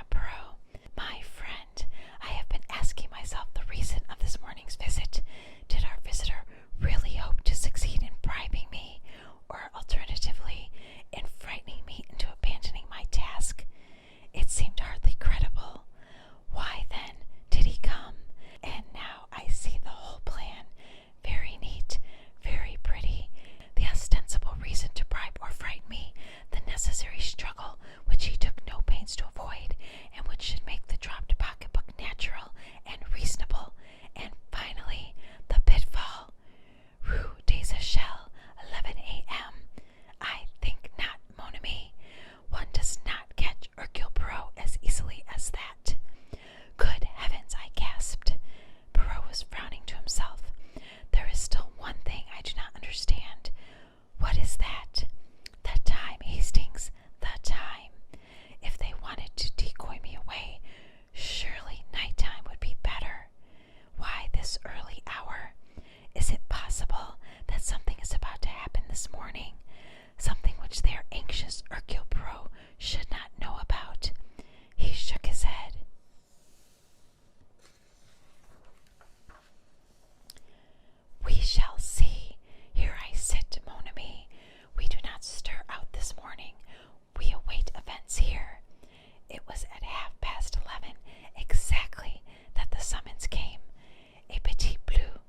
at Perot. My friend, I have been asking myself the reason of this morning's visit. Did our visitor really hope to succeed in bribing me, or alternatively, in frightening me into abandoning my task? It seemed hardly credible. Why, then, did he come? And now I see the whole plan. Very neat, very pretty. The ostensible reason to bribe or frighten me, the necessary struggle which he took no pains to avoid, and which should make the dropped pocketbook natural and reasonable, and finally, the pitfall. Rue des Echelles, 11 a.m. I think not, mon ami. One does not catch Hercule Poirot as easily as that. Good heavens, I gasped. Poirot was frowning to himself. There is still one thing I do not understand. What is that? The time, Hastings, the time. If they wanted to decoy me away, surely nighttime would be better. Why this early hour? Is it possible that something is about to happen this morning? Something which their anxious Hercule Poirot should not know about? He shook his head. We shall see. Here I sit, mon ami. We do not stir out this morning. We await events here. It was at 11:30 exactly that the summons came. A petit bleu.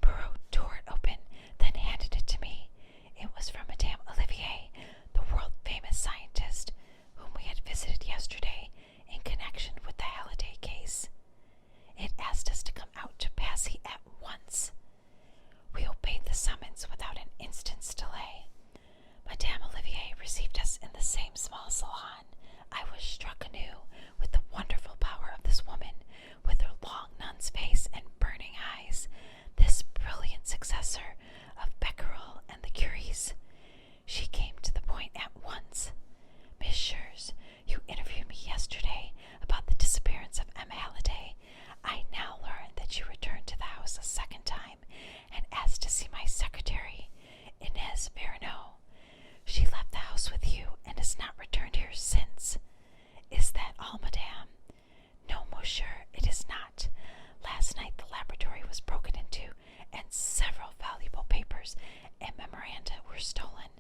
Poirot tore it open, then handed it to me. It was from Madame Olivier, the world-famous scientist, whom we had visited yesterday in connection with the Halliday case. It asked us to come out to Passy at once. We obeyed the summons without an instant's delay. Madame Olivier received us in the same small salon. I was struck anew with the wonderful power of this woman, with her long nun's face and burning eyes, this brilliant successor of Becquerel and the Curies. She came to the point at once. Messieurs, you interviewed me yesterday about the disappearance of Emma Halliday. I now learn that you returned to the house a second time and asked to see my secretary, Inez Verneau. She left the house with you and has not returned here since. Is that all, madame? No, monsieur, it is not. Last night the laboratory was broken into, and several valuable papers and memoranda were stolen.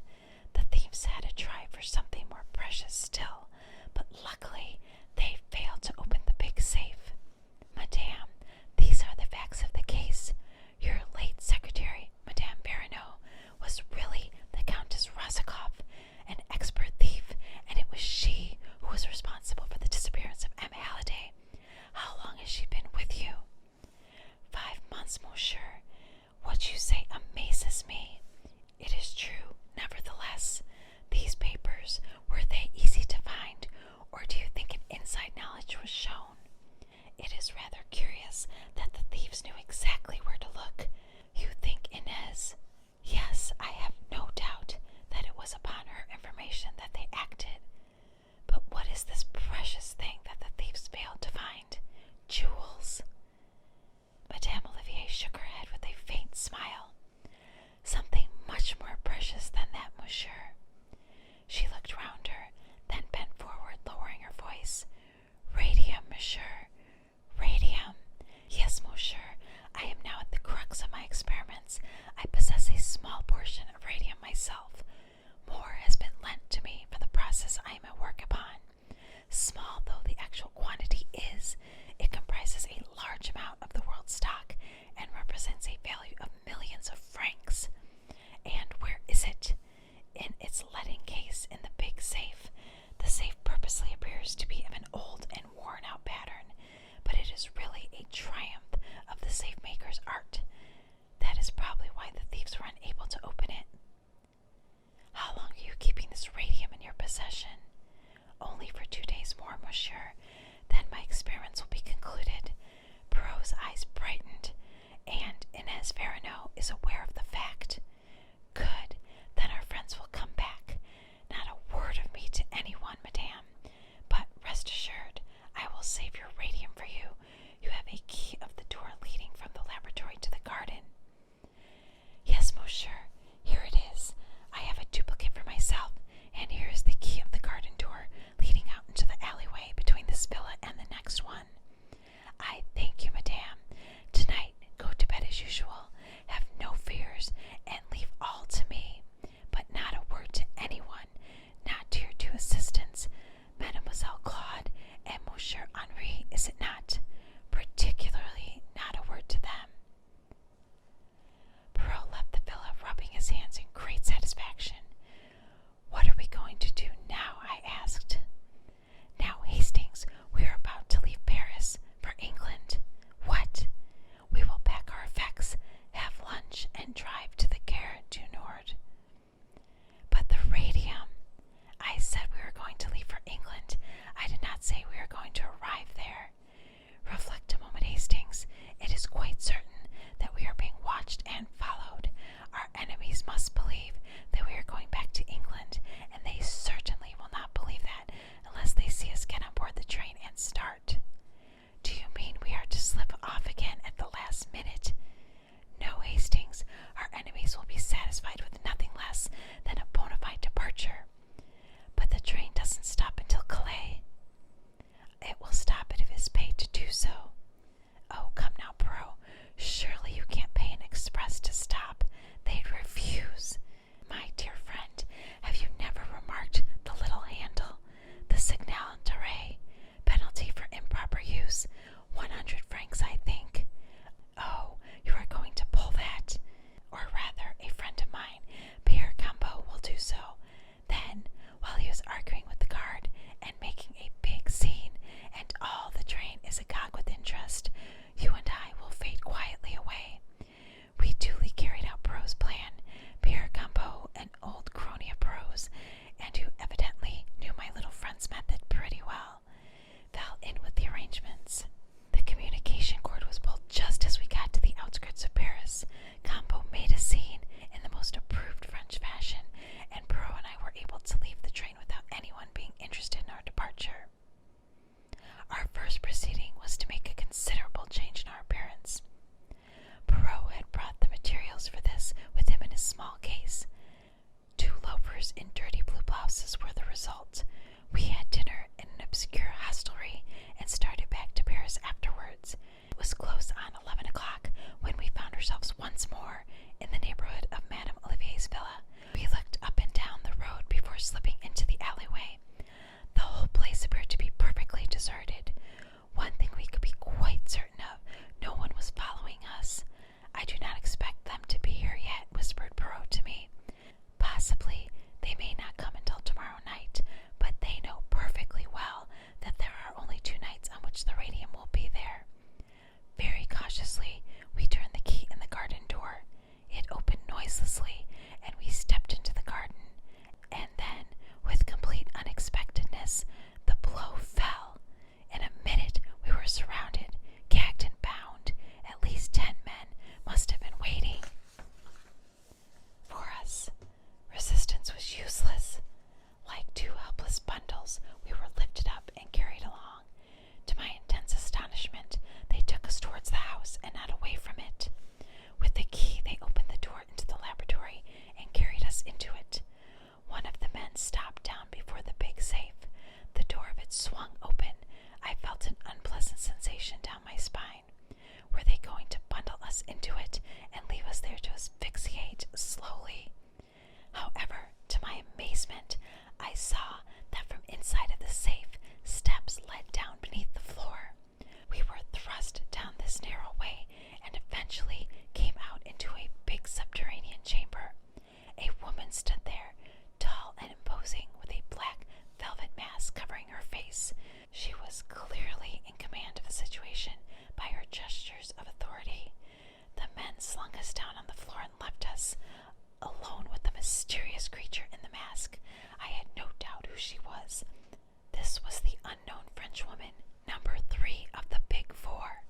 The thieves had to try for something more precious still, but luckily they failed to open the big safe. Madame, these are the facts of the case. Your late secretary, Madame Verneau, was really the Countess Rozikoff, an expert thief, and it was she who was responsible for the disappearance of Emma Halliday. How long has she been with you? 5 months, monsieur. What you say amazes me. It is true, nevertheless. These papers, were they easy to find, or do you think an inside knowledge was shown? It is rather curious that the thieves knew exactly where to look. You think Inez? Yes, I have no doubt that it was upon her information that they acted. But what is this precious thing that the thieves failed to find? Jewels. Madame Olivier shook her head with a faint smile. Something much more precious than that, monsieur. She looked round her, then bent forward, lowering her voice. Radium, monsieur. Radium. Yes, monsieur. I am now at the crux of my experiments. I possess a small portion of radium myself. More has been lent to me for the process I am at work upon. Small though the actual quantity is, it comprises a large amount of the world's stock and represents a value of millions of francs. And where is it? In its leaden case in the big safe. The safe purposely appears to be of an old and worn-out pattern, but it is really a triumph of the safe maker's art. That is probably why the thieves were unable to open it. How long are you keeping this radium in your possession? Only for 2 days more, monsieur. Then my experiments will be concluded. Poirot's eyes brightened, and Inez Verneau is aware of the fact. Good. Then our friends will come back. Not a word of me to anyone, madame. But rest assured, I will save your radium for you. You have a key of the door leading from the laboratory to the garden. Yes, monsieur. Here it is. I have a duplicate for myself, and here is the key of the garden door leading out into the alleyway say we are going to arrive there. Reflect a moment, Hastings. It is quite certain that we are being watched and followed. Our enemies must believe that we are going back to England, and they certainly will not believe that unless they see us get on board the train and start. Do you mean we are to slip off again at the last minute? No, Hastings. Our enemies will be satisfied with nothing less than a bona fide departure. But the train doesn't stop until Calais. It will stop it if it's paid to do so. Oh, come now, Perrault. Surely you can't pay an express to stop. They'd refuse. My dear friend, have you never remarked the little handle? The signal d'arrêt. Penalty for improper use. 100 francs, I think. Oh, you are going to pull that. Or rather, a friend of mine, Pierre Campeau, will do so. Then, while he was arguing with the guard and making a big scene, and all the train is agog with interest, you and I will fade quietly away. We duly carried out Perrault's plan. Pierre Campeau, an old crony of Perrault's, and who evidently knew my little friend's method pretty well, fell in with the arrangements. The communication cord was pulled just as we got to the outskirts of Paris. Campeau made a scene in the most approved French fashion, and Perrault and I were able to leave the train without anyone being interested in our departure. Our first proceeding was to make a considerable change in our appearance. Perrault had brought the materials for this with him in his small case. 2 loafers in dirty blue blouses were the result. We had dinner in an obscure hostelry and started back to Paris afterwards. It was close on 11 o'clock when we found ourselves once more in the neighborhood of Madame Olivier's villa. We looked up and down the road before slipping into the alleyway. The whole place appeared to be perfectly deserted. One thing we could be quite certain of, no one was following us. I do not expect them to be here yet, whispered Perrault to me. Possibly they may not come until tomorrow night, but they know perfectly well that there are only 2 nights on which the Radium will be there. Very cautiously, we turned the key in the garden door. It opened noiselessly, and we stepped into the garden. And then, with complete unexpectedness, the blow fell. In a minute, we were surrounded, gagged and bound. At least 10 men must have been waiting for us. Resistance was useless. Like 2 helpless bundles, we were lifted up and carried along. To my intense astonishment, they took us towards the house and not away from it. With the key, they opened the door into the laboratory and carried us into it. One of the men stopped down before the big safe. The door of it swung open. I felt an unpleasant sensation down my spine. Were they going to bundle us into it and leave us there to asphyxiate slowly? However, to my amazement, I saw that from inside of the safe, steps led down beneath the floor. We were thrust down this narrow way and eventually came out into a big subterranean chamber. A woman stood there, tall and imposing, with a black velvet mask covering her face. She was clearly in command of the situation by her gestures of authority. The men slung us down on the floor and left us, alone with the mysterious creature in the mask. I had no doubt who she was. This was the unknown Frenchwoman, number 3 of the Big 4.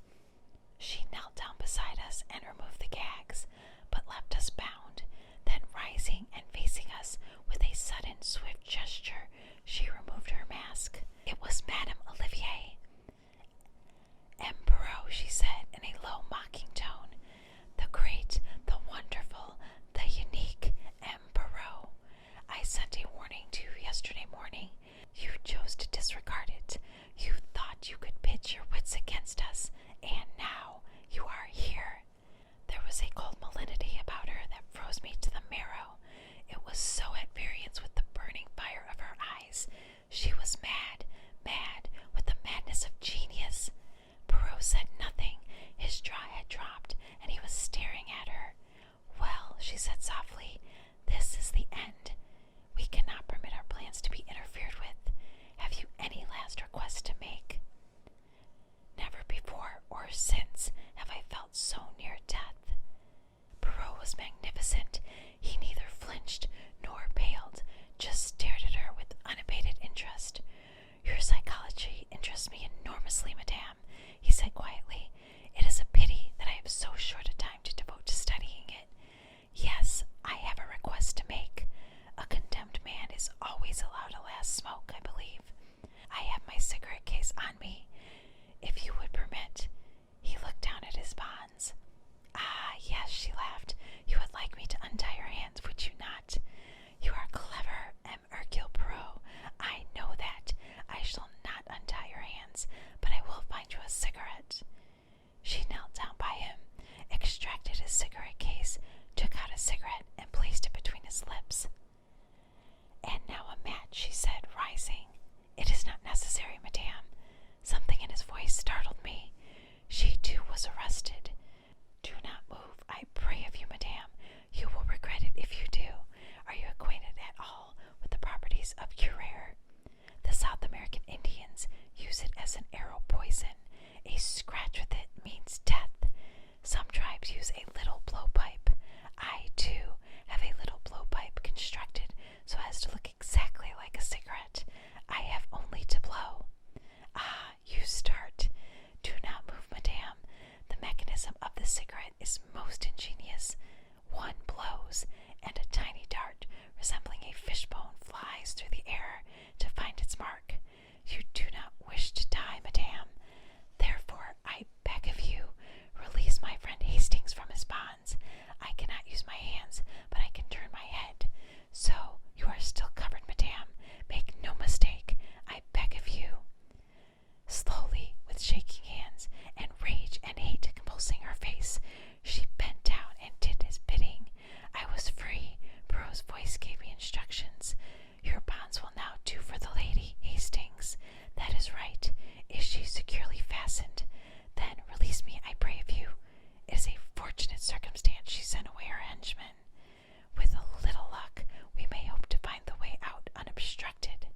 She knelt down beside us and removed the gags, but left us bound. Then, rising and facing us with a sudden, swift gesture, she removed her mask. It was Madame Olivier. "M. Perrault," she said in a low, mocking tone. "The great, the wonderful, the unique M. Perrault. I sent a warning to you yesterday morning. You chose to disregard it. You thought you could pitch your wits against us, and now you are here." There was a cold malignity about her that froze me to the marrow. It was so at variance with the burning fire of her eyes. She was mad, mad with the madness of genius. Perrault said nothing. His jaw had dropped, and he was staring at her. "Well," she said softly, "this is the end. We cannot permit our plans to be interfered with. Have you any last request to make?" Never before or on me, if you would permit. He looked down at his bonds. Ah, yes, she laughed. You would like me to untie your hands, would you not? You are clever, M. Hercule Poirot. I know that. I shall not untie your hands, but I will find you a cigarette. She knelt down by him, extracted his cigarette case, took out a cigarette, and placed it between his lips. And now a match, she said, rising. It is not necessary, madame. Something in his voice startled me. She, too, was arrested. Do not move, I pray of you, madame. You will regret it if you do. Are you acquainted at all with the properties of curare? The South American Indians use it as an arrow poison. A scratch with it means death. Some tribes use a little blowpipe. I, too, have a little blowpipe constructed so as to look exactly like a cigarette. I have only to blow. Ah, you start. Do not move, madame. The mechanism of the cigarette is most ingenious. One blows, and a tiny dart resembling a fishbone flies through the air to find its mark. You do not wish to die, madame. Therefore, I beg of you, release my friend Hastings from his bonds. I cannot use my hands, but I can turn my head. So, you are still covered, madame. Make no mistake, I beg of you. Slowly, with shaking hands, and rage and hate compulsing her face, she bent down and did his bidding. I was free. Poirot's voice gave me instructions. Your bonds will now do for the lady, Hastings. That is right. Is she securely fastened? Then release me, I pray of you. It is a fortunate circumstance she sent away her henchman. With a little luck, we may hope to find the way out unobstructed.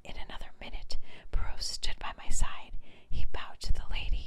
In another minute, Poirot stood by my side. He bowed to the lady